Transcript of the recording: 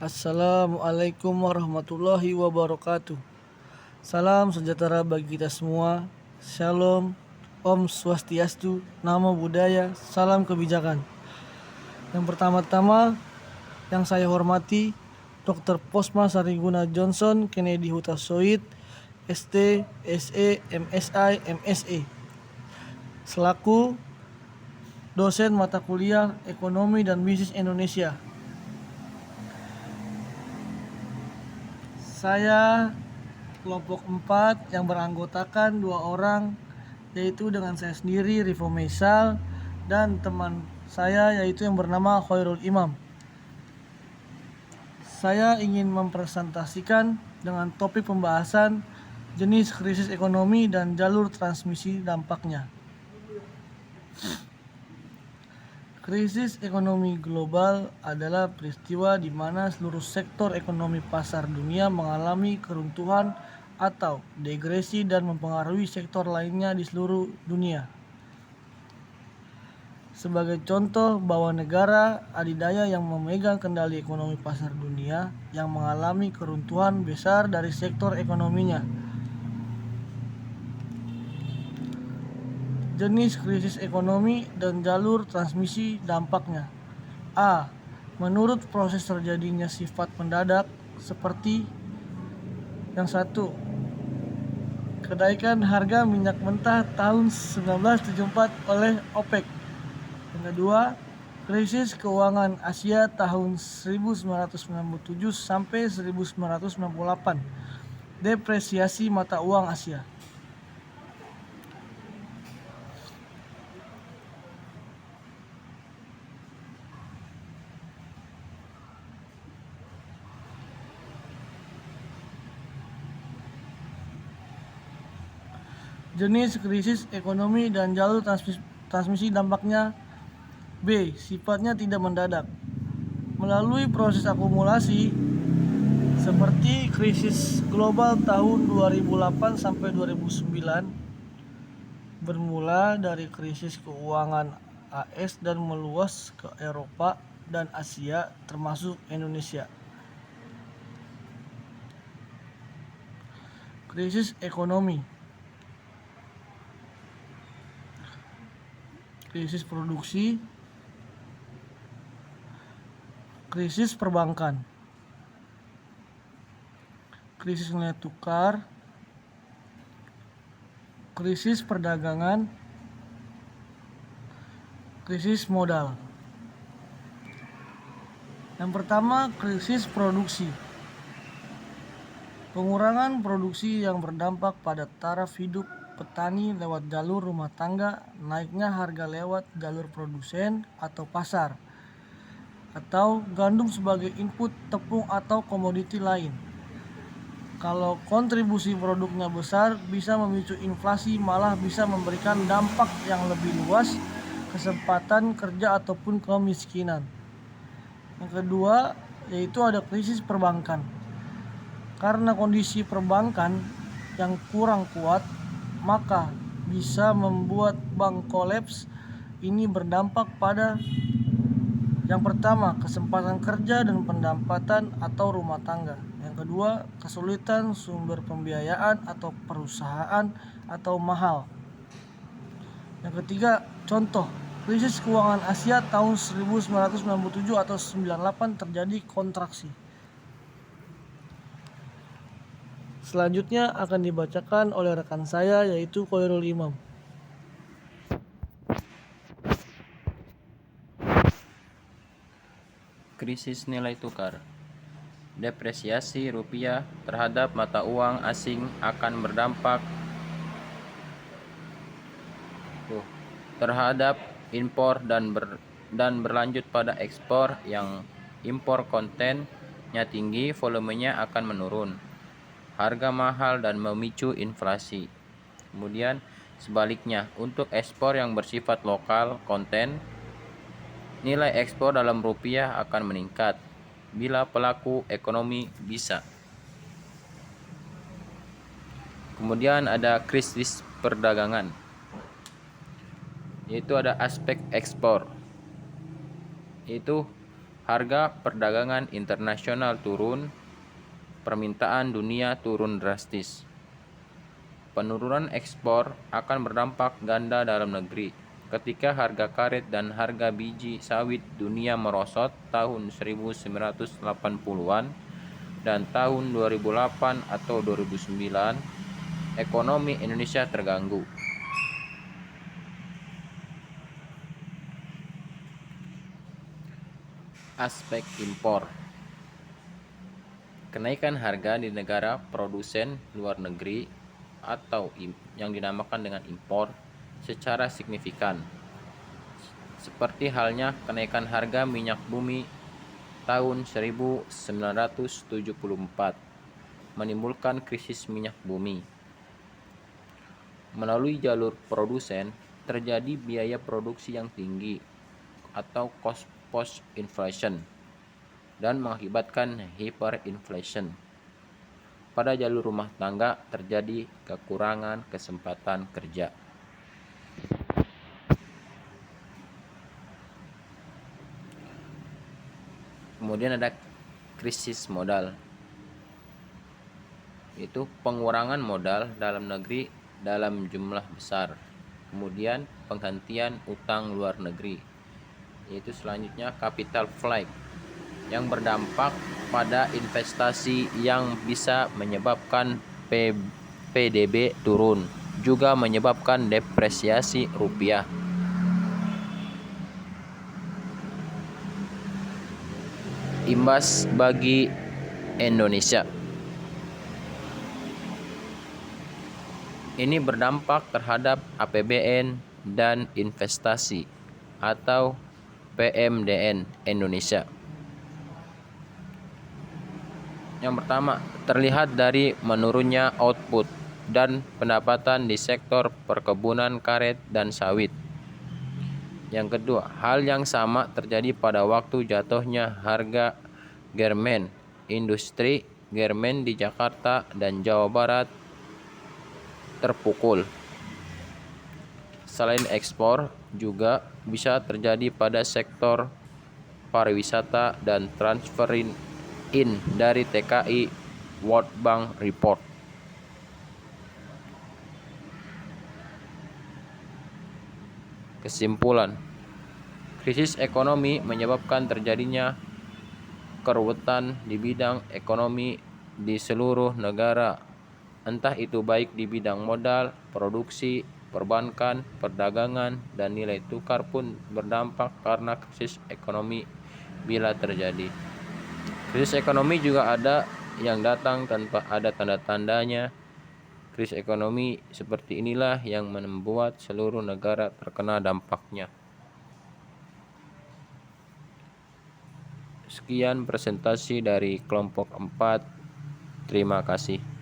Assalamualaikum warahmatullahi wabarakatuh. Salam sejahtera bagi kita semua. Shalom, Om Swastiastu, Namo Buddhaya, salam kebijakan. Yang pertama-tama yang saya hormati Dr. Posma Saringguna Johnson Kennedy Hutasoid, ST, SE, MSI, MSE, selaku dosen mata kuliah Ekonomi dan Bisnis Indonesia. Saya kelompok 4 yang beranggotakan 2 orang, yaitu dengan saya sendiri Rifo Meisal dan teman saya yaitu yang bernama Khairul Imam. Saya ingin mempresentasikan dengan topik pembahasan jenis krisis ekonomi dan jalur transmisi dampaknya. Krisis ekonomi global adalah peristiwa di mana seluruh sektor ekonomi pasar dunia mengalami keruntuhan atau degresi dan mempengaruhi sektor lainnya di seluruh dunia. Sebagai contoh bahwa negara adidaya yang memegang kendali ekonomi pasar dunia yang mengalami keruntuhan besar dari sektor ekonominya. Jenis krisis ekonomi dan jalur transmisi dampaknya. A. Menurut proses terjadinya sifat mendadak seperti yang satu, kenaikan harga minyak mentah tahun 1974 oleh OPEC. Yang kedua, krisis keuangan Asia tahun 1997 sampai 1998. Depresiasi mata uang Asia. Jenis krisis ekonomi dan jalur transmisi dampaknya. B. Sifatnya tidak mendadak. Melalui proses akumulasi seperti krisis global tahun 2008 sampai 2009, bermula dari krisis keuangan AS dan meluas ke Eropa dan Asia termasuk Indonesia. Krisis ekonomi, krisis produksi, krisis perbankan, krisis nilai tukar, krisis perdagangan, krisis modal. Yang pertama, krisis produksi. Pengurangan produksi yang berdampak pada taraf hidup petani lewat jalur rumah tangga, naiknya harga lewat jalur produsen atau pasar, atau gandum sebagai input tepung atau komoditi lain. Kalau kontribusi produknya besar, bisa memicu inflasi, malah bisa memberikan dampak yang lebih luas, kesempatan kerja ataupun kemiskinan. Yang kedua, yaitu ada krisis perbankan. Karena kondisi perbankan yang kurang kuat, maka bisa membuat bank kolaps. Ini berdampak pada yang pertama, kesempatan kerja dan pendapatan atau rumah tangga. Yang kedua, kesulitan sumber pembiayaan atau perusahaan atau mahal. Yang ketiga, contoh, krisis keuangan Asia tahun 1997 atau 98 terjadi kontraksi. Selanjutnya akan dibacakan oleh rekan saya yaitu Khairul Imam. Krisis nilai tukar. Depresiasi rupiah terhadap mata uang asing akan berdampak terhadap impor dan berlanjut pada ekspor. Yang impor kontennya tinggi, volumenya akan menurun, harga mahal dan memicu inflasi. Kemudian sebaliknya, untuk ekspor yang bersifat lokal konten, nilai ekspor dalam rupiah akan meningkat bila pelaku ekonomi bisa. Kemudian ada krisis perdagangan, yaitu ada aspek ekspor, yaitu harga perdagangan internasional turun, permintaan dunia turun drastis. Penurunan ekspor akan berdampak ganda dalam negeri. Ketika harga karet dan harga biji sawit dunia merosot tahun 1980-an dan tahun 2008 atau 2009, ekonomi Indonesia terganggu. Aspek impor. Kenaikan harga di negara produsen luar negeri atau yang dinamakan dengan impor secara signifikan. Seperti halnya kenaikan harga minyak bumi tahun 1974 menimbulkan krisis minyak bumi. Melalui jalur produsen terjadi biaya produksi yang tinggi atau cost push inflation dan mengakibatkan hyperinflation. Pada jalur rumah tangga terjadi kekurangan kesempatan kerja. Kemudian ada krisis modal. Itu pengurangan modal dalam negeri dalam jumlah besar. Kemudian penghentian utang luar negeri. Yaitu selanjutnya capital flight yang berdampak pada investasi yang bisa menyebabkan PDB turun, juga menyebabkan depresiasi rupiah. Imbas bagi Indonesia. Ini berdampak terhadap APBN dan investasi atau PMDN Indonesia. Yang pertama, terlihat dari menurunnya output dan pendapatan di sektor perkebunan karet dan sawit. Yang kedua, hal yang sama terjadi pada waktu jatuhnya harga garmen. Industri garmen di Jakarta dan Jawa Barat terpukul. Selain ekspor, juga bisa terjadi pada sektor pariwisata dan transfer in dari TKI World Bank Report. Kesimpulan, krisis ekonomi menyebabkan terjadinya keruwetan di bidang ekonomi di seluruh negara, entah itu baik di bidang modal, produksi, perbankan, perdagangan, dan nilai tukar pun berdampak karena krisis ekonomi bila terjadi. Krisis ekonomi juga ada yang datang tanpa ada tanda-tandanya. Krisis ekonomi seperti inilah yang membuat seluruh negara terkena dampaknya. Sekian presentasi dari kelompok 4. Terima kasih.